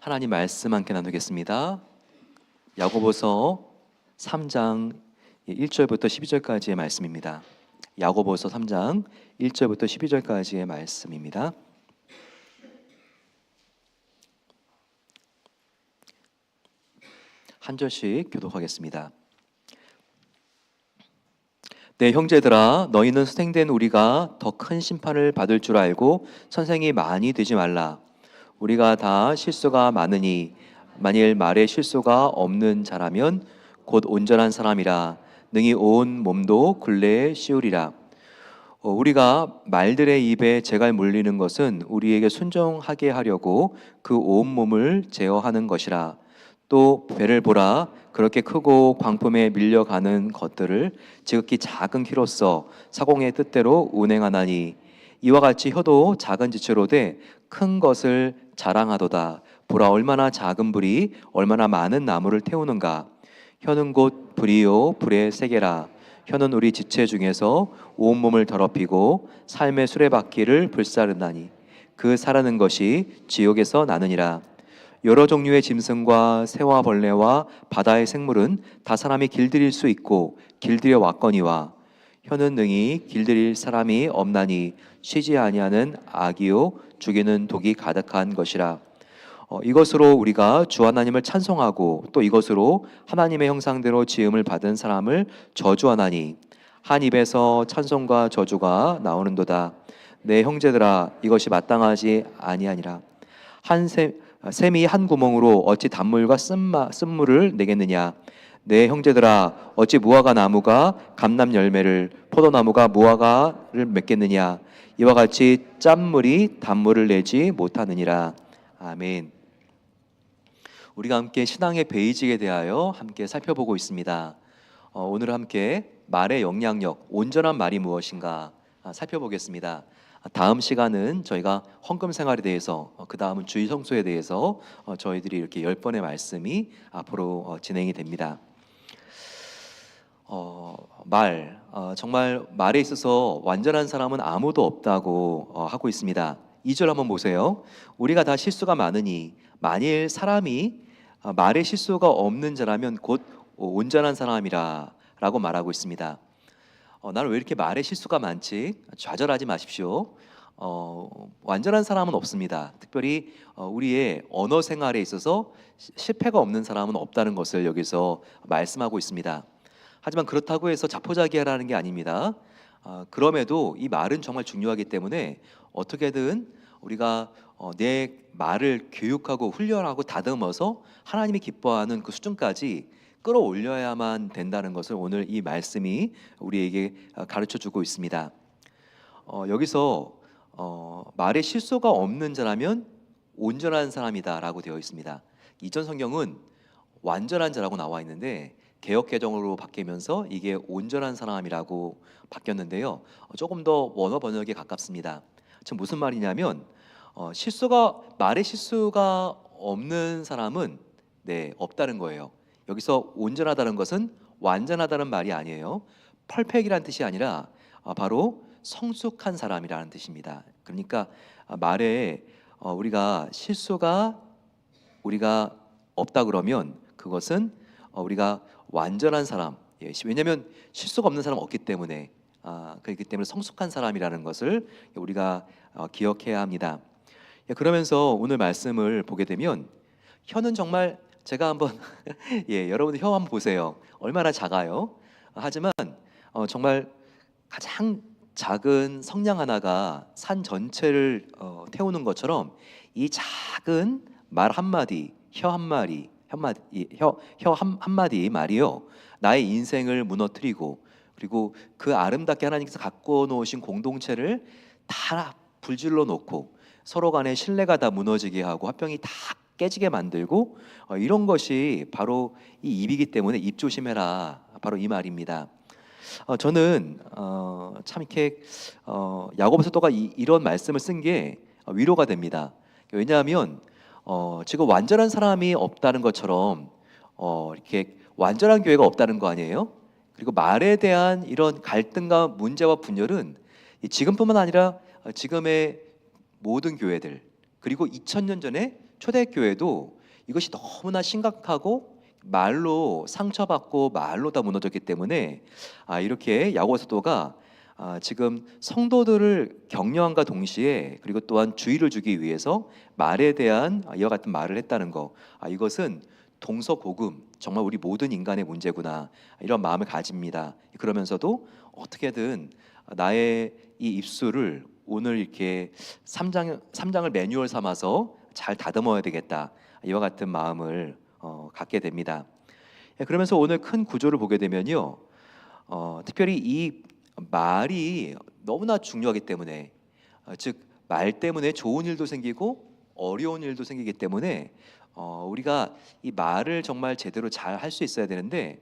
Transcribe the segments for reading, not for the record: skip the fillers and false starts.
하나님 말씀 함께 나누겠습니다. 야고보서 3장 1절부터 12절까지의 말씀입니다. 야고보서 3장 1절부터 12절까지의 말씀입니다. 한 절씩 교독하겠습니다. 내 형제들아, 너희는 소생된 우리가 더 큰 심판을 받을 줄 알고 선생이 많이 되지 말라. 우리가 다 실수가 많으니 만일 말에 실수가 없는 자라면 곧 온전한 사람이라 능히 온 몸도 굴레에 씌우리라. 우리가 말들의 입에 재갈 물리는 것은 우리에게 순종하게 하려고 그 온 몸을 제어하는 것이라. 또 배를 보라. 그렇게 크고 광풍에 밀려가는 것들을 지극히 작은 키로써 사공의 뜻대로 운행하나니 이와 같이 혀도 작은 지체로 돼 큰 것을 자랑하도다. 보라, 얼마나 작은 불이 얼마나 많은 나무를 태우는가. 혀는 곧 불이요 불의 세계라. 혀는 우리 지체 중에서 온몸을 더럽히고 삶의 수레바퀴를 불사르나니 그 사르는 것이 지옥에서 나느니라. 여러 종류의 짐승과 새와 벌레와 바다의 생물은 다 사람이 길들일 수 있고 길들여 왔거니와 혀는 능히 길들일 사람이 없나니 쉬지 아니하는 악이요 죽이는 독이 가득한 것이라. 이것으로 우리가 주 하나님을 찬송하고 또 이것으로 하나님의 형상대로 지음을 받은 사람을 저주하나니 한 입에서 찬송과 저주가 나오는도다. 내 형제들아, 이것이 마땅하지 아니하니라. 샘이 한 구멍으로 어찌 단물과 쓴물을 내겠느냐. 내 형제들아, 어찌 무화과 나무가 감람 열매를 포도나무가 무화과를 맺겠느냐. 이와 같이 짠물이 단물을 내지 못하느니라. 아멘. 우리가 함께 신앙의 베이직에 대하여 함께 살펴보고 있습니다. 오늘 함께 말의 영향력, 온전한 말이 무엇인가 살펴보겠습니다. 다음 시간은 저희가 헌금 생활에 대해서, 그 다음은 주일 성수에 대해서 저희들이 이렇게 10번의 말씀이 앞으로 진행이 됩니다. 정말 말에 있어서 완전한 사람은 아무도 없다고 하고 있습니다. 2절 한번 보세요. 우리가 다 실수가 많으니 만일 사람이 말에 실수가 없는 자라면 곧 온전한 사람이라 라고 말하고 있습니다. 나는 왜 이렇게 말에 실수가 많지? 좌절하지 마십시오. 완전한 사람은 없습니다. 특별히 우리의 언어 생활에 있어서 실패가 없는 사람은 없다는 것을 여기서 말씀하고 있습니다. 하지만 그렇다고 해서 자포자기하라는 게 아닙니다. 그럼에도 이 말은 정말 중요하기 때문에 어떻게든 우리가 내 말을 교육하고 훈련하고 다듬어서 하나님이 기뻐하는 그 수준까지 끌어올려야만 된다는 것을 오늘 이 말씀이 우리에게 가르쳐주고 있습니다. 여기서 말에 실수가 없는 자라면 온전한 사람이다라고 되어 있습니다. 이전 성경은 완전한 자라고 나와 있는데 개역 개정으로 바뀌면서 이게 온전한 사람이라고 바뀌었는데요. 조금 더 원어 번역에 가깝습니다. 지금 무슨 말이냐면 말에 실수가 없는 사람은 없다는 거예요. 여기서 온전하다는 것은 완전하다는 말이 아니에요. 펄펙이라는 뜻이 아니라 바로 성숙한 사람이라는 뜻입니다. 그러니까 말에 우리가 실수가 없다 그러면 그것은 우리가 완전한 사람, 왜냐하면 실수가 없는 사람 없기 때문에 그렇기 때문에 성숙한 사람이라는 것을 우리가 기억해야 합니다. 그러면서 오늘 말씀을 보게 되면 혀는 정말 제가 한번 여러분들 혀 한번 보세요. 얼마나 작아요. 하지만 정말 가장 작은 성냥 하나가 산 전체를 태우는 것처럼 이 작은 말 한마디, 혀 한마디 말이요, 나의 인생을 무너뜨리고 그리고 그 아름답게 하나님께서 갖고 놓으신 공동체를 다 불질러 놓고 서로 간의 신뢰가 다 무너지게 하고 화평이 다 깨지게 만들고 이런 것이 바로 이 입이기 때문에 입 조심해라, 바로 이 말입니다. 저는 참 이렇게 야고보 사도가 이런 말씀을 쓴 게 위로가 됩니다. 왜냐하면 지금 완전한 사람이 없다는 것처럼 이렇게 완전한 교회가 없다는 거 아니에요? 그리고 말에 대한 이런 갈등과 문제와 분열은 지금뿐만 아니라 지금의 모든 교회들, 그리고 2000년 전에 초대교회도 이것이 너무나 심각하고 말로 상처받고 말로 다 무너졌기 때문에 이렇게 야고보 사도가 지금 성도들을 격려함과 동시에 그리고 또한 주의를 주기 위해서 말에 대한 이와 같은 말을 했다는 거, 이것은 동서고금, 정말 우리 모든 인간의 문제구나, 이런 마음을 가집니다. 그러면서도 어떻게든 나의 이 입술을 오늘 이렇게 3장을 매뉴얼 삼아서 잘 다듬어야 되겠다, 이와 같은 마음을 갖게 됩니다. 그러면서 오늘 큰 구조를 보게 되면요, 특별히 이 말이 너무나 중요하기 때문에, 즉 말 때문에 좋은 일도 생기고 어려운 일도 생기기 때문에 우리가 이 말을 정말 제대로 잘 할 수 있어야 되는데,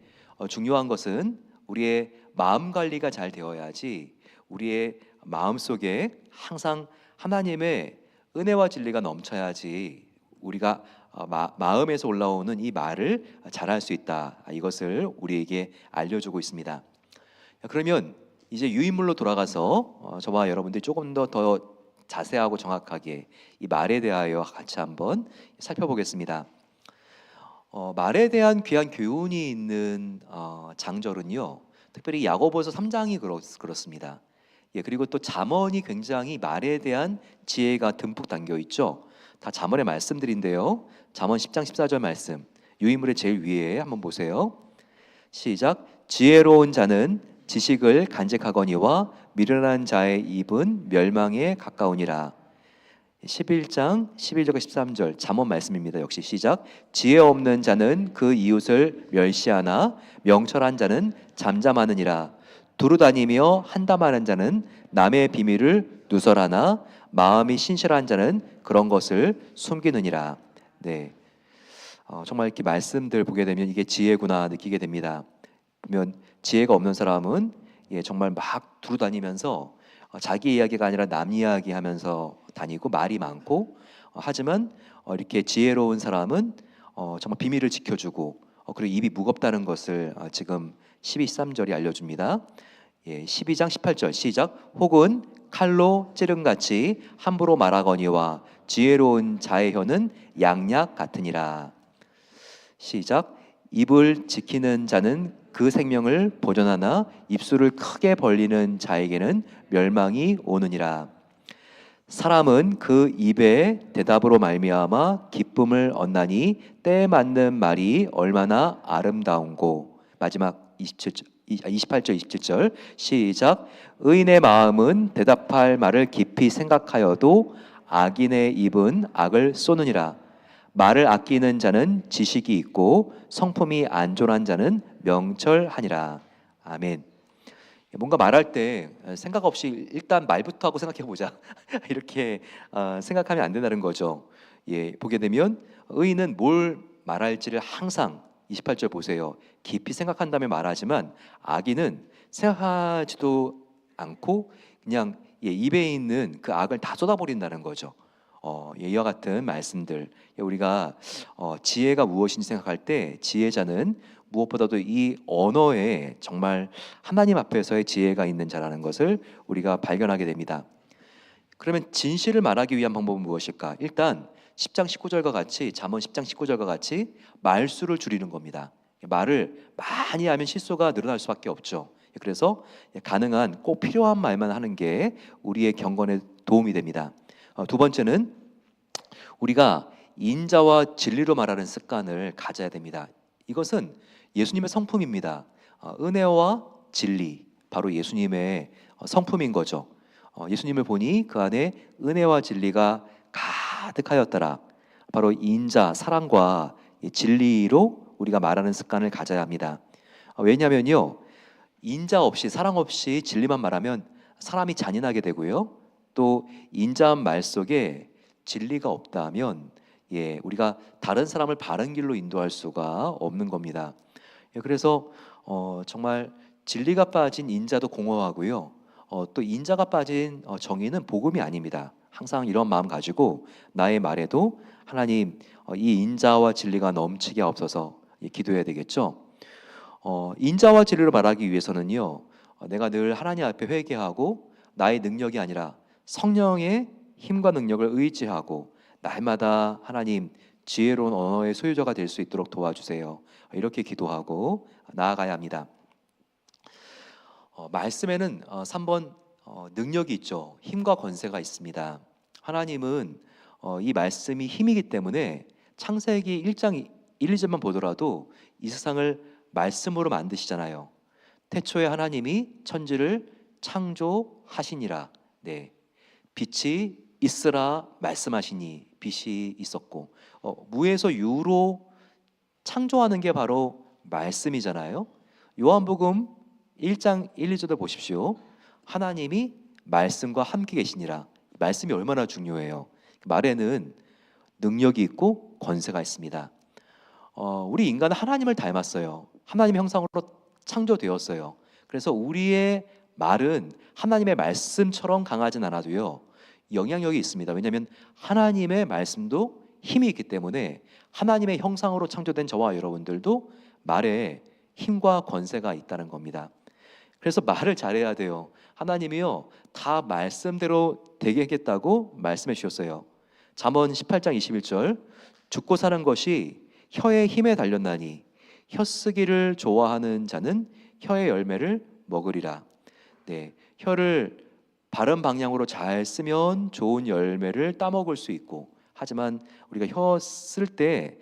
중요한 것은 우리의 마음 관리가 잘 되어야지, 우리의 마음 속에 항상 하나님의 은혜와 진리가 넘쳐야지 우리가 마음에서 올라오는 이 말을 잘할 수 있다, 이것을 우리에게 알려주고 있습니다. 그러면 이제 유인물로 돌아가서 저와 여러분들이 조금 더 자세하고 정확하게 이 말에 대하여 같이 한번 살펴보겠습니다. 말에 대한 귀한 교훈이 있는 장절은요, 특별히 야고보서 3장이 그렇습니다. 그리고 또 잠언이 굉장히 말에 대한 지혜가 듬뿍 담겨 있죠. 다 잠언의 말씀들인데요, 잠언 10장 14절 말씀, 유인물의 제일 위에 한번 보세요. 시작. 지혜로운 자는 지식을 간직하거니와 미련한 자의 입은 멸망에 가까우니라. 11장 11절과 13절 잠언 말씀입니다. 역시 시작. 지혜 없는 자는 그 이웃을 멸시하나 명철한 자는 잠잠하느니라. 두루다니며 한담하는 자는 남의 비밀을 누설하나 마음이 신실한 자는 그런 것을 숨기느니라. 네, 정말 이렇게 말씀들 보게 되면 이게 지혜구나 느끼게 됩니다. 보면 지혜가 없는 사람은 정말 막 두루다니면서 자기 이야기가 아니라 남 이야기 하면서 다니고 말이 많고, 하지만 이렇게 지혜로운 사람은 정말 비밀을 지켜주고, 그리고 입이 무겁다는 것을 지금 12, 13절이 알려줍니다. 12장 18절 시작. 혹은 칼로 찌른같이 함부로 말하거니와 지혜로운 자의 혀는 양약 같으니라. 시작. 입을 지키는 자는 그 생명을 보존하나 입술을 크게 벌리는 자에게는 멸망이 오느니라. 사람은 그 입의 대답으로 말미암아 기쁨을 얻나니 때에 맞는 말이 얼마나 아름다운고. 마지막 28절 27절 시작. 의인의 마음은 대답할 말을 깊이 생각하여도 악인의 입은 악을 쏘느니라. 말을 아끼는 자는 지식이 있고 성품이 안전한 자는 명철하니라. 아멘. 뭔가 말할 때 생각 없이 일단 말부터 하고 생각해 보자 이렇게 생각하면 안 된다는 거죠. 보게 되면 의인은 뭘 말할지를 항상 28절 보세요. 깊이 생각한 다음에 말하지만 악인은 생각하지도 않고 그냥 입에 있는 그 악을 다 쏟아버린다는 거죠. 이와 같은 말씀들, 우리가 지혜가 무엇인지 생각할 때 지혜자는 무엇보다도 이 언어에 정말 하나님 앞에서의 지혜가 있는 자라는 것을 우리가 발견하게 됩니다. 그러면 진실을 말하기 위한 방법은 무엇일까? 일단 10장 19절과 같이, 잠언 10장 19절과 같이 말수를 줄이는 겁니다. 말을 많이 하면 실수가 늘어날 수밖에 없죠. 그래서 가능한 꼭 필요한 말만 하는 게 우리의 경건에 도움이 됩니다. 두 번째는 우리가 인자와 진리로 말하는 습관을 가져야 됩니다. 이것은 예수님의 성품입니다. 은혜와 진리, 바로 예수님의 성품인 거죠. 예수님을 보니 그 안에 은혜와 진리가 가득하였더라. 바로 인자, 사랑과 진리로 우리가 말하는 습관을 가져야 합니다. 왜냐하면요, 인자 없이, 사랑 없이 진리만 말하면 사람이 잔인하게 되고요, 또 인자한 말 속에 진리가 없다면 우리가 다른 사람을 바른 길로 인도할 수가 없는 겁니다. 그래서 정말 진리가 빠진 인자도 공허하고요, 또 인자가 빠진 정의는 복음이 아닙니다. 항상 이런 마음 가지고 나의 말에도 하나님, 이 인자와 진리가 넘치게 없어서 기도해야 되겠죠. 인자와 진리로 말하기 위해서는요, 내가 늘 하나님 앞에 회개하고 나의 능력이 아니라 성령의 힘과 능력을 의지하고 날마다 하나님 지혜로운 언어의 소유자가 될 수 있도록 도와주세요. 이렇게 기도하고 나아가야 합니다. 말씀에는 3번 능력이 있죠. 힘과 권세가 있습니다. 하나님은 이 말씀이 힘이기 때문에 창세기 1장 1, 2절만 보더라도 이 세상을 말씀으로 만드시잖아요. 태초에 하나님이 천지를 창조하시니라. 네, 빛이 있으라 말씀하시니 빛이 있었고, 무에서 유로 창조하는 게 바로 말씀이잖아요. 요한복음 1장 1, 2절을 보십시오. 하나님이 말씀과 함께 계시니라. 말씀이 얼마나 중요해요. 말에는 능력이 있고 권세가 있습니다. 우리 인간은 하나님을 닮았어요. 하나님의 형상으로 창조되었어요. 그래서 우리의 말은 하나님의 말씀처럼 강하진 않아도요, 영향력이 있습니다. 왜냐하면 하나님의 말씀도 힘이 있기 때문에 하나님의 형상으로 창조된 저와 여러분들도 말에 힘과 권세가 있다는 겁니다. 그래서 말을 잘해야 돼요. 하나님이요, 다 말씀대로 되게 하겠다고 말씀해 주셨어요. 잠언 18장 21절, 죽고 사는 것이 혀의 힘에 달렸나니 혀쓰기를 좋아하는 자는 혀의 열매를 먹으리라. 네, 혀를 바른 방향으로 잘 쓰면 좋은 열매를 따먹을 수 있고, 하지만 우리가 혀 쓸 때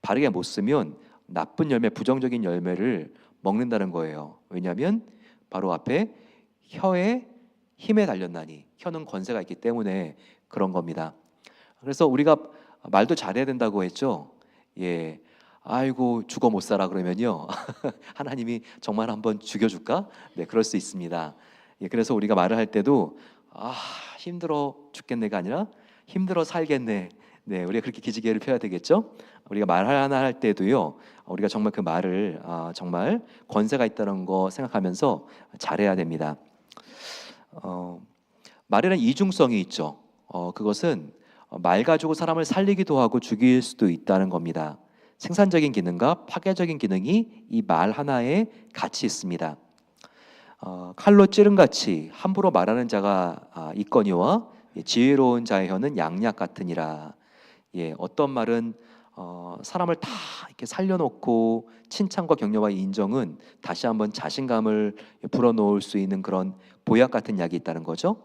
바르게 못 쓰면 나쁜 열매, 부정적인 열매를 먹는다는 거예요. 왜냐하면 바로 앞에 혀의 힘에 달렸나니, 혀는 권세가 있기 때문에 그런 겁니다. 그래서 우리가 말도 잘해야 된다고 했죠. 예, 아이고 죽어 못 살아 그러면요 하나님이 정말 한번 죽여줄까? 네, 그럴 수 있습니다. 예, 그래서 우리가 말을 할 때도 힘들어 죽겠네가 아니라 힘들어 살겠네. 네, 우리가 그렇게 기지개를 펴야 되겠죠. 우리가 말 하나 할 때도요, 우리가 정말 그 말을 정말 권세가 있다는 거 생각하면서 잘해야 됩니다. 말에는 이중성이 있죠. 그것은 말 가지고 사람을 살리기도 하고 죽일 수도 있다는 겁니다. 생산적인 기능과 파괴적인 기능이 이 말 하나에 같이 있습니다. 칼로 찌른같이 함부로 말하는 자가 있거니와 지혜로운 자의 혀는 양약 같으니라. 예, 어떤 말은 사람을 다 이렇게 살려놓고 칭찬과 격려와 인정은 다시 한번 자신감을 불어넣을 수 있는 그런 보약 같은 약이 있다는 거죠.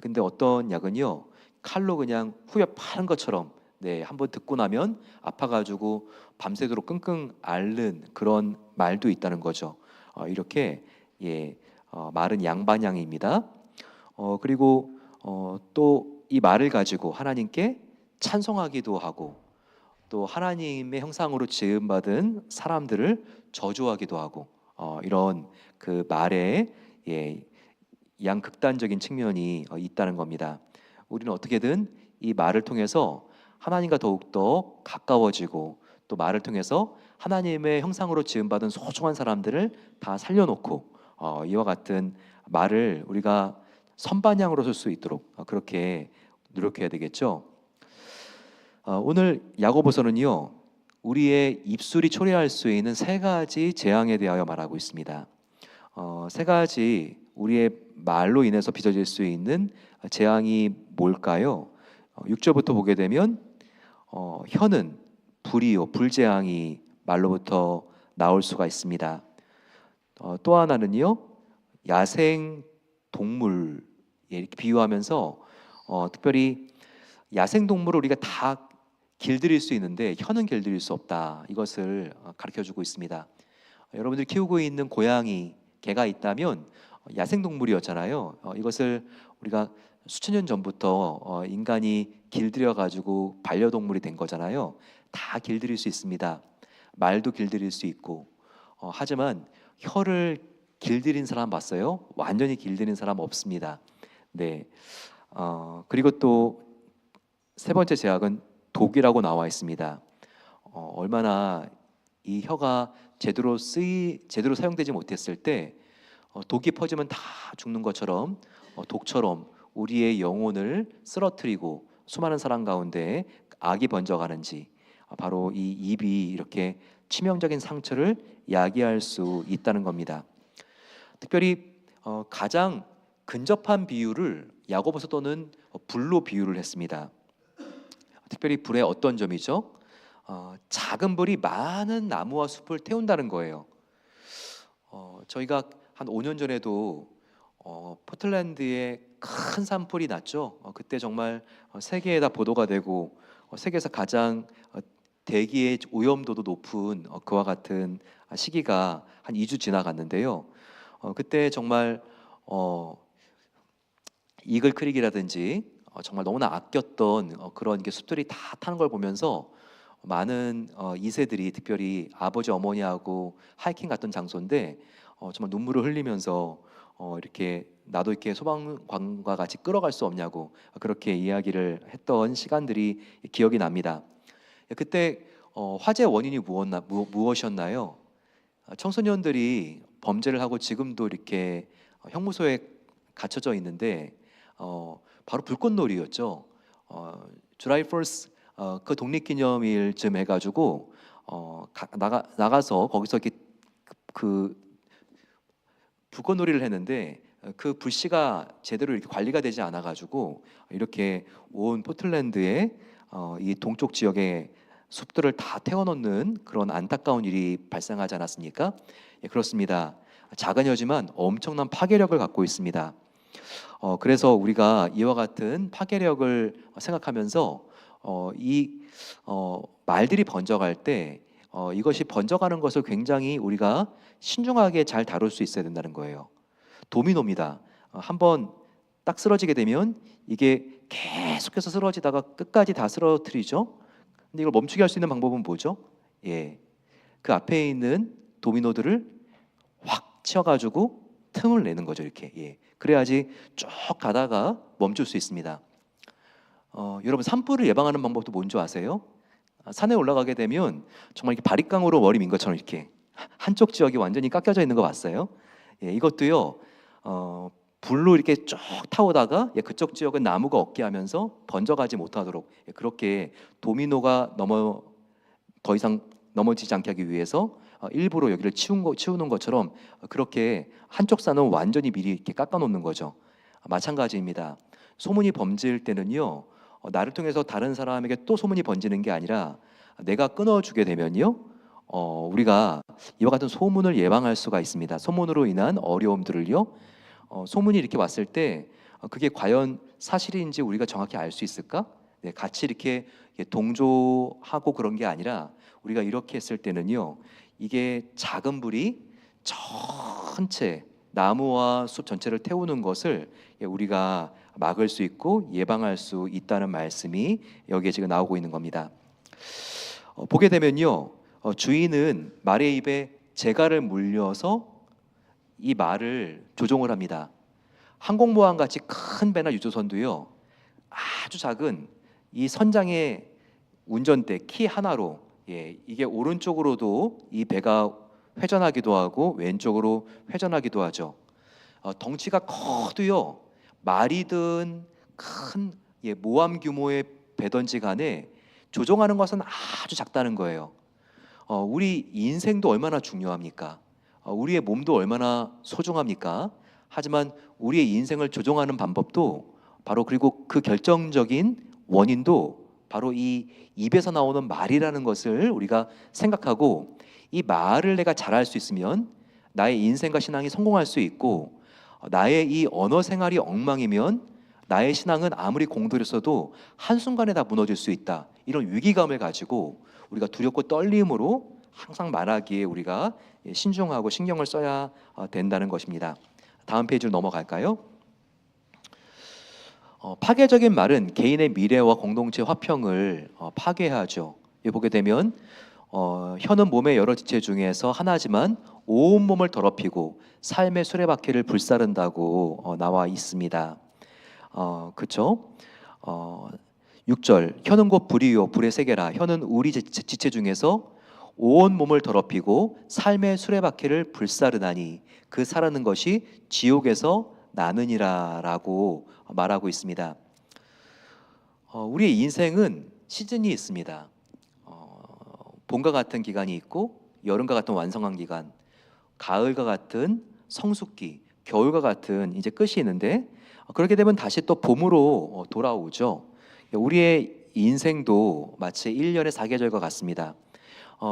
근데 어떤 약은요, 칼로 그냥 후벼 파는 것처럼, 네, 한번 듣고 나면 아파가지고 밤새도록 끙끙 앓는 그런 말도 있다는 거죠. 이렇게 말은 양반향입니다. 그리고 또 이 말을 가지고 하나님께 찬송하기도 하고, 또 하나님의 형상으로 지음받은 사람들을 저주하기도 하고, 이런 그 말에 양극단적인 측면이 있다는 겁니다. 우리는 어떻게든 이 말을 통해서 하나님과 더욱더 가까워지고, 또 말을 통해서 하나님의 형상으로 지음받은 소중한 사람들을 다 살려놓고, 이와 같은 말을 우리가 선반향으로 쓸 수 있도록 그렇게 노력해야 되겠죠. 오늘 야고보서는요, 우리의 입술이 초래할 수 있는 세 가지 재앙에 대하여 말하고 있습니다. 세 가지 우리의 말로 인해서 빚어질 수 있는 재앙이 뭘까요? 6절부터 보게 되면 혀는 불이요, 불재앙이 말로부터 나올 수가 있습니다. 또 하나는요, 야생 동물 이렇게 비유하면서 특별히 야생 동물을 우리가 다 길들일 수 있는데 혀는 길들일 수 없다, 이것을 가르쳐주고 있습니다. 여러분들이 키우고 있는 고양이, 개가 있다면 야생 동물이었잖아요. 이것을 우리가 수천 년 전부터 인간이 길들여 가지고 반려동물이 된 거잖아요. 다 길들일 수 있습니다. 말도 길들일 수 있고, 하지만 혀를 길들인 사람 봤어요? 완전히 길들인 사람 없습니다. 네. 그리고 또 세 번째 제약은 독이라고 나와 있습니다. 얼마나 이 혀가 제대로 사용되지 못했을 때 독이 퍼지면 다 죽는 것처럼, 독처럼 우리의 영혼을 쓰러뜨리고 수많은 사람 가운데 악이 번져가는지, 바로 이 입이 이렇게 치명적인 상처를 야기할 수 있다는 겁니다. 특별히 가장 근접한 비유를 야고보서 또는 불로 비유를 했습니다. 특별히 불의 어떤 점이죠? 작은 불이 많은 나무와 숲을 태운다는 거예요. 저희가 한 5년 전에도 포틀랜드에 큰 산불이 났죠. 그때 정말 세계에다 보도가 되고 세계에서 가장 대기의 오염도도 높은 그와 같은 시기가 한 2주 지나갔는데요. 그때 정말 이글 크릭이라든지 정말 너무나 아꼈던 그런 게 숲들이 다 타는 걸 보면서 많은 2세들이 특별히 아버지 어머니하고 하이킹 갔던 장소인데 정말 눈물을 흘리면서 이렇게 나도 이렇게 소방관과 같이 끌어갈 수 없냐고 그렇게 이야기를 했던 시간들이 기억이 납니다. 그때 화재 원인이 무엇이었나요? 청소년들이 범죄를 하고 지금도 이렇게 형무소에 갇혀져 있는데 바로 불꽃놀이였죠. 주라이 1st 그 독립기념일쯤 해가지고 나가서 거기서 이렇게 그 불꽃놀이를 했는데 그 불씨가 제대로 이렇게 관리가 되지 않아가지고 이렇게 온 포틀랜드의 이 동쪽 지역의 숲들을 다 태워놓는 그런 안타까운 일이 발생하지 않았습니까? 예, 그렇습니다. 작은 여지만 엄청난 파괴력을 갖고 있습니다. 그래서 우리가 이와 같은 파괴력을 생각하면서 이 말들이 번져갈 때 이것이 번져가는 것을 굉장히 우리가 신중하게 잘 다룰 수 있어야 된다는 거예요. 도미노입니다. 한번 딱 쓰러지게 되면 이게 계속해서 쓰러지다가 끝까지 다 쓰러뜨리죠. 근데 이걸 멈추게 할 수 있는 방법은 뭐죠? 예, 그 앞에 있는 도미노들을 확 치어가지고 틈을 내는 거죠. 이렇게. 예. 그래야지 쭉 가다가 멈출 수 있습니다. 여러분 산불을 예방하는 방법도 뭔지 아세요? 산에 올라가게 되면 정말 이렇게 바릿강으로 머리 민 것처럼 이렇게 한쪽 지역이 완전히 깎여져 있는 거 봤어요? 예, 이것도요. 불로 이렇게 쭉 타오다가 그쪽 지역은 나무가 없게 하면서 번져가지 못하도록 그렇게 도미노가 더 이상 넘어지지 않게 하기 위해서 일부러 여기를 치우는 것처럼 그렇게 한쪽 산은 완전히 미리 이렇게 깎아놓는 거죠. 마찬가지입니다. 소문이 번질 때는요, 나를 통해서 다른 사람에게 또 소문이 번지는 게 아니라 내가 끊어주게 되면요, 우리가 이와 같은 소문을 예방할 수가 있습니다. 소문으로 인한 어려움들을요, 소문이 이렇게 왔을 때 그게 과연 사실인지 우리가 정확히 알 수 있을까? 네, 같이 이렇게 동조하고 그런 게 아니라 우리가 이렇게 했을 때는요, 이게 작은 불이 전체 나무와 숲 전체를 태우는 것을 우리가 막을 수 있고 예방할 수 있다는 말씀이 여기에 지금 나오고 있는 겁니다. 보게 되면요, 주인은 말의 입에 재갈을 물려서 이 말을 조종을 합니다. 항공모함 같이 큰 배나 유조선도요, 아주 작은 이 선장의 운전대 키 하나로 이게 오른쪽으로도 이 배가 회전하기도 하고 왼쪽으로 회전하기도 하죠. 덩치가 커도요, 말이든 큰 모함 규모의 배든지 간에 조종하는 것은 아주 작다는 거예요. 우리 인생도 얼마나 중요합니까? 우리의 몸도 얼마나 소중합니까? 하지만 우리의 인생을 조종하는 방법도 바로, 그리고 그 결정적인 원인도 바로 이 입에서 나오는 말이라는 것을 우리가 생각하고, 이 말을 내가 잘할 수 있으면 나의 인생과 신앙이 성공할 수 있고, 나의 이 언어 생활이 엉망이면 나의 신앙은 아무리 공들였어도 한순간에 다 무너질 수 있다. 이런 위기감을 가지고 우리가 두렵고 떨림으로 항상 말하기에 우리가 신중하고 신경을 써야 된다는 것입니다. 다음 페이지로 넘어갈까요? 파괴적인 말은 개인의 미래와 공동체 화평을 파괴하죠. 여기 보게 되면 혀는 몸의 여러 지체 중에서 하나지만 온 몸을 더럽히고 삶의 수레바퀴를 불사른다고 나와 있습니다. 그렇죠? 6절, 혀는 곧 불이요 불의 세계라. 혀는 우리 지체 중에서 온 몸을 더럽히고 삶의 수레바퀴를 불사르나니 그 사르는 것이 지옥에서 나느니라라고 말하고 있습니다. 우리의 인생은 시즌이 있습니다. 봄과 같은 기간이 있고, 여름과 같은 완성한 기간, 가을과 같은 성숙기, 겨울과 같은 이제 끝이 있는데, 그렇게 되면 다시 또 봄으로 돌아오죠. 우리의 인생도 마치 1년의 사계절과 같습니다.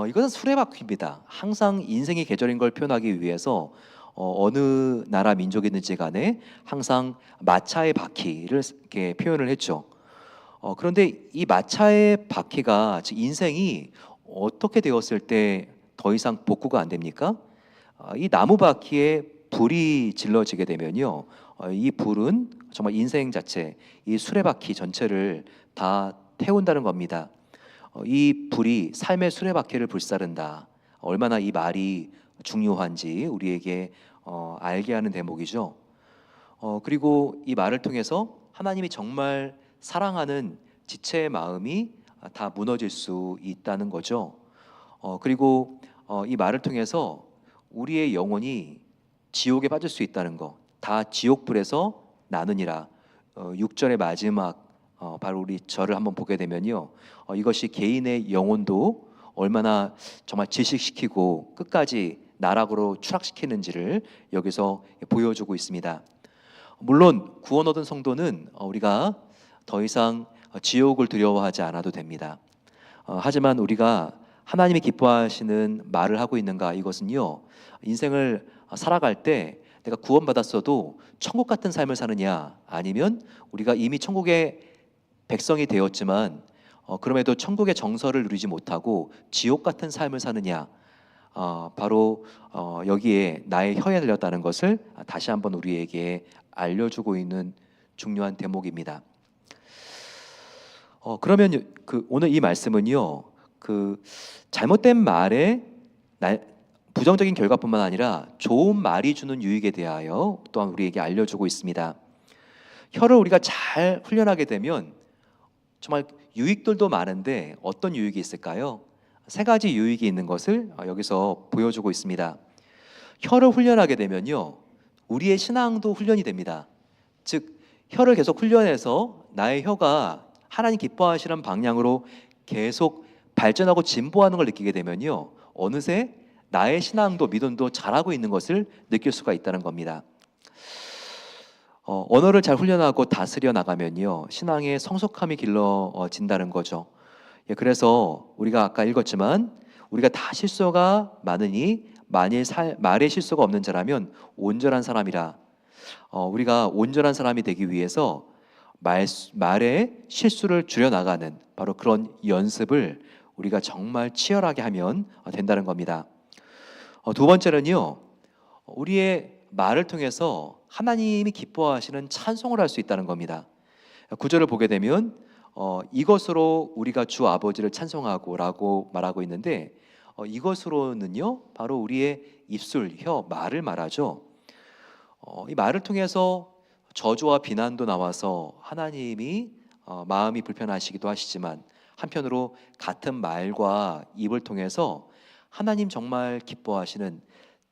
이것은 수레바퀴입니다. 항상 인생의 계절인 걸 표현하기 위해서 어느 나라 민족이든지 간에 항상 마차의 바퀴를 이렇게 표현을 했죠. 그런데 이 마차의 바퀴가, 즉 인생이 어떻게 되었을 때 더 이상 복구가 안 됩니까? 이 나무 바퀴에 불이 질러지게 되면요, 이 불은 정말 인생 자체, 이 수레바퀴 전체를 다 태운다는 겁니다. 이 불이 삶의 수레바퀴를 불사른다. 얼마나 이 말이 중요한지 우리에게 알게 하는 대목이죠. 그리고 이 말을 통해서 하나님이 정말 사랑하는 지체의 마음이 다 무너질 수 있다는 거죠. 그리고 이 말을 통해서 우리의 영혼이 지옥에 빠질 수 있다는 거, 다 지옥불에서 나느니라. 6절의 마지막 바로 우리 절을 한번 보게 되면요, 이것이 개인의 영혼도 얼마나 정말 질식시키고 끝까지 나락으로 추락시키는지를 여기서 보여주고 있습니다. 물론 구원 얻은 성도는 우리가 더 이상 지옥을 두려워하지 않아도 됩니다. 하지만 우리가 하나님이 기뻐하시는 말을 하고 있는가, 이것은요, 인생을 살아갈 때 내가 구원받았어도 천국 같은 삶을 사느냐, 아니면 우리가 이미 천국의 백성이 되었지만 그럼에도 천국의 정서를 누리지 못하고 지옥 같은 삶을 사느냐, 바로 여기에 나의 혀에 달렸다는 것을 다시 한번 우리에게 알려주고 있는 중요한 대목입니다. 그러면 오늘 이 말씀은요, 잘못된 말에 부정적인 결과뿐만 아니라 좋은 말이 주는 유익에 대하여 또한 우리에게 알려주고 있습니다. 혀를 우리가 잘 훈련하게 되면 정말 유익들도 많은데 어떤 유익이 있을까요? 세 가지 유익이 있는 것을 여기서 보여주고 있습니다. 혀를 훈련하게 되면요, 우리의 신앙도 훈련이 됩니다. 즉, 혀를 계속 훈련해서 나의 혀가 하나님 기뻐하시는 방향으로 계속 발전하고 진보하는 걸 느끼게 되면요, 어느새 나의 신앙도 믿음도 잘하고 있는 것을 느낄 수가 있다는 겁니다. 언어를 잘 훈련하고 다스려 나가면요, 신앙의 성숙함이 길러진다는 거죠. 그래서 우리가 아까 읽었지만 우리가 다 실수가 많으니 만일 말에 실수가 없는 자라면 온전한 사람이라. 우리가 온전한 사람이 되기 위해서 말에 실수를 줄여나가는 바로 그런 연습을 우리가 정말 치열하게 하면 된다는 겁니다. 두 번째는요, 우리의 말을 통해서 하나님이 기뻐하시는 찬송을 할 수 있다는 겁니다. 구절을 보게 되면 이것으로 우리가 주 아버지를 찬송하고 라고 말하고 있는데, 이것으로는요 바로 우리의 입술, 혀, 말을 말하죠. 이 말을 통해서 저주와 비난도 나와서 하나님이 마음이 불편하시기도 하시지만, 한편으로 같은 말과 입을 통해서 하나님 정말 기뻐하시는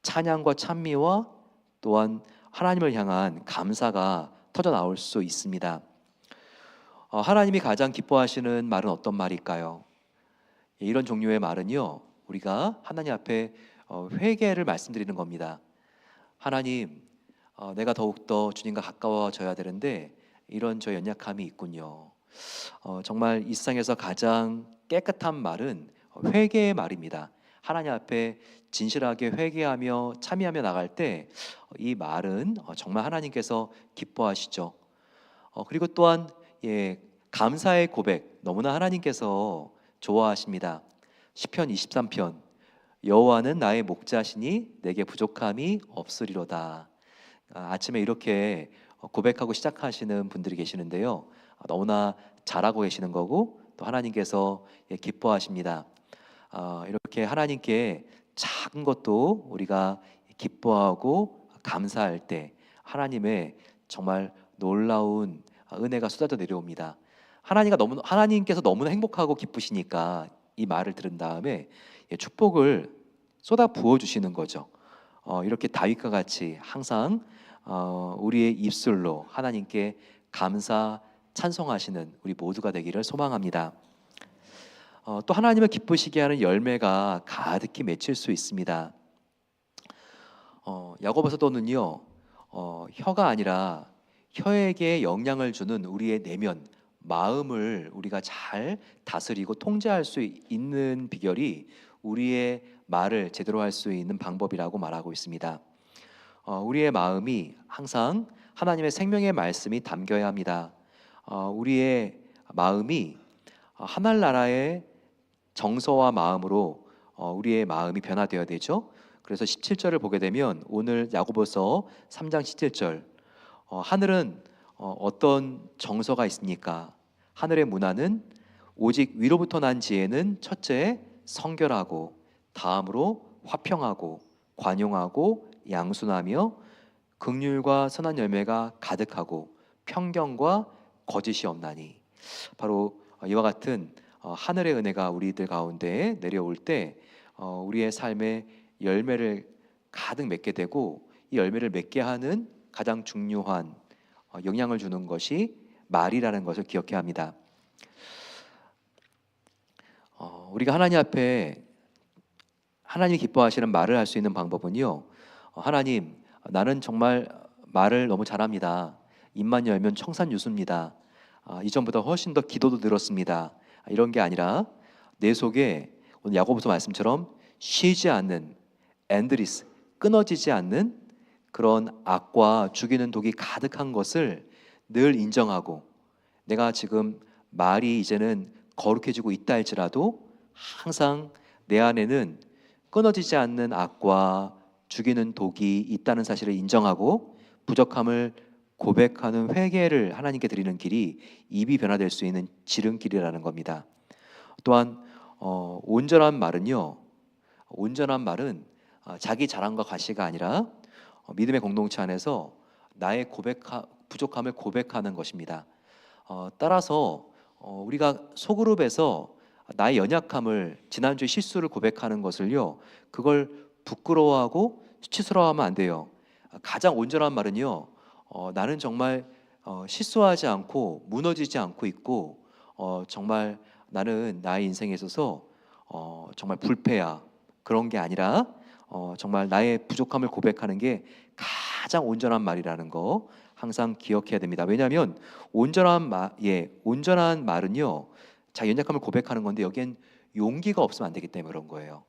찬양과 찬미와 또한 하나님을 향한 감사가 터져 나올 수 있습니다. 하나님이 가장 기뻐하시는 말은 어떤 말일까요? 이런 종류의 말은요, 우리가 하나님 앞에 회개를 말씀드리는 겁니다. 하나님, 내가 더욱더 주님과 가까워져야 되는데 이런 저 연약함이 있군요. 정말 이 세상에서 가장 깨끗한 말은 회개의 말입니다. 하나님 앞에 진실하게 회개하며 참여하며 나갈 때 이 말은 정말 하나님께서 기뻐하시죠. 그리고 또한 감사의 고백, 너무나 하나님께서 좋아하십니다. 시편 23편, 여호와는 나의 목자시니 내게 부족함이 없으리로다. 아침에 이렇게 고백하고 시작하시는 분들이 계시는데요, 너무나 잘하고 계시는 거고 또 하나님께서 기뻐하십니다. 이렇게 하나님께 작은 것도 우리가 기뻐하고 감사할 때 하나님의 정말 놀라운 은혜가 쏟아져 내려옵니다. 하나님께서 너무나 행복하고 기쁘시니까 이 말을 들은 다음에 축복을 쏟아 부어 주시는 거죠. 이렇게 다윗과 같이 항상 우리의 입술로 하나님께 감사 찬송하시는 우리 모두가 되기를 소망합니다. 또 하나님을 기쁘시게 하는 열매가 가득히 맺힐 수 있습니다. 야고보서도는요, 혀가 아니라 혀에게 영향을 주는 우리의 내면, 마음을 우리가 잘 다스리고 통제할 수 있는 비결이 우리의 말을 제대로 할 수 있는 방법이라고 말하고 있습니다. 우리의 마음이 항상 하나님의 생명의 말씀이 담겨야 합니다. 우리의 마음이 하늘나라의 정서와 마음으로 우리의 마음이 변화되어야 되죠. 그래서 17절을 보게 되면 오늘 야고보서 3장 17절, 하늘은 어떤 정서가 있습니까? 하늘의 문화는 오직 위로부터 난 지혜는 첫째 성결하고, 다음으로 화평하고 관용하고 양순하며 긍휼과 선한 열매가 가득하고 평경과 거짓이 없나니. 바로 이와 같은 하늘의 은혜가 우리들 가운데 내려올 때 우리의 삶에 열매를 가득 맺게 되고, 이 열매를 맺게 하는 가장 중요한 영향을 주는 것이 말이라는 것을 기억해야 합니다. 우리가 하나님 앞에 하나님이 기뻐하시는 말을 할 수 있는 방법은요, 하나님, 나는 정말 말을 너무 잘합니다. 입만 열면 청산유수입니다. 이전보다 훨씬 더 기도도 늘었습니다. 이런 게 아니라 내 속에 오늘 야고보서 말씀처럼 쉬지 않는 엔드리스, 끊어지지 않는 그런 악과 죽이는 독이 가득한 것을 늘 인정하고, 내가 지금 말이 이제는 거룩해지고 있다 할지라도 항상 내 안에는 끊어지지 않는 악과 죽이는 독이 있다는 사실을 인정하고 부족함을 고백하는 회개를 하나님께 드리는 길이 입이 변화될 수 있는 지름길이라는 겁니다. 또한 온전한 말은요, 온전한 말은 자기 자랑과 과시가 아니라 믿음의 공동체 안에서 나의 부족함을 고백하는 것입니다. 따라서 우리가 소그룹에서 나의 연약함을, 지난주의 실수를 고백하는 것을요, 그걸 부끄러워하고 수치스러워하면 안 돼요. 가장 온전한 말은요, 나는 정말 실수하지 않고 무너지지 않고 있고, 정말 나는 나의 인생에 있어서 정말 불패야, 그런 게 아니라 정말 나의 부족함을 고백하는 게 가장 온전한 말이라는 거 항상 기억해야 됩니다. 왜냐하면 온전한 말은요, 자기 연약함을 고백하는 건데 여기엔 용기가 없으면 안 되기 때문에 그런 거예요.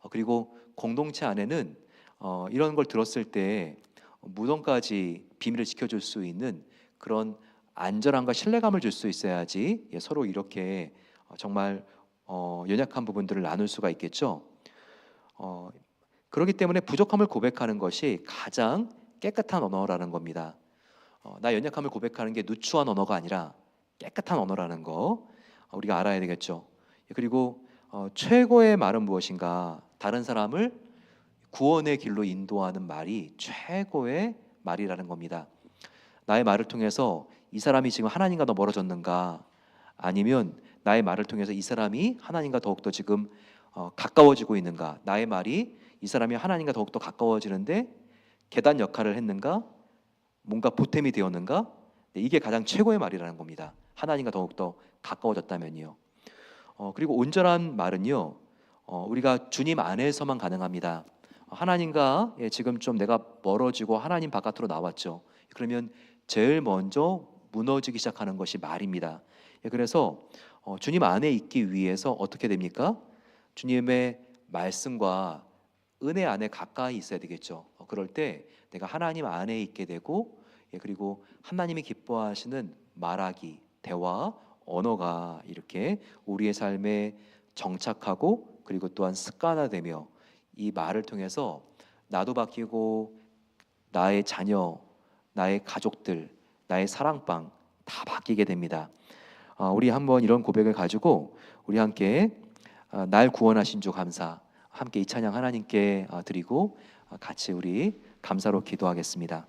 그리고 공동체 안에는 이런 걸 들었을 때 무덤까지 비밀을 지켜줄 수 있는 그런 안전함과 신뢰감을 줄 수 있어야지 서로 이렇게 정말 연약한 부분들을 나눌 수가 있겠죠. 그렇기 때문에 부족함을 고백하는 것이 가장 깨끗한 언어라는 겁니다. 나 연약함을 고백하는 게 누추한 언어가 아니라 깨끗한 언어라는 거 우리가 알아야 되겠죠. 그리고 최고의 말은 무엇인가? 다른 사람을 구원의 길로 인도하는 말이 최고의 말이라는 겁니다. 나의 말을 통해서 이 사람이 지금 하나님과 더 멀어졌는가? 아니면 나의 말을 통해서 이 사람이 하나님과 더욱더 지금 가까워지고 있는가? 나의 말이 이 사람이 하나님과 더욱더 가까워지는데 계단 역할을 했는가? 뭔가 보탬이 되었는가? 이게 가장 최고의 말이라는 겁니다. 하나님과 더욱더 가까워졌다면요. 그리고 온전한 말은요, 우리가 주님 안에서만 가능합니다. 하나님과 지금 좀 내가 멀어지고 하나님 바깥으로 나왔죠. 그러면 제일 먼저 무너지기 시작하는 것이 말입니다. 그래서 주님 안에 있기 위해서 어떻게 됩니까? 주님의 말씀과 은혜 안에 가까이 있어야 되겠죠. 그럴 때 내가 하나님 안에 있게 되고, 그리고 하나님이 기뻐하시는 말하기, 대화, 언어가 이렇게 우리의 삶에 정착하고, 그리고 또한 습관화되며 이 말을 통해서 나도 바뀌고 나의 자녀, 나의 가족들, 나의 사랑방 다 바뀌게 됩니다. 우리 한번 이런 고백을 가지고 우리 함께 날 구원하신 주 감사, 함께 이 찬양 하나님께 드리고 같이 우리 감사로 기도하겠습니다.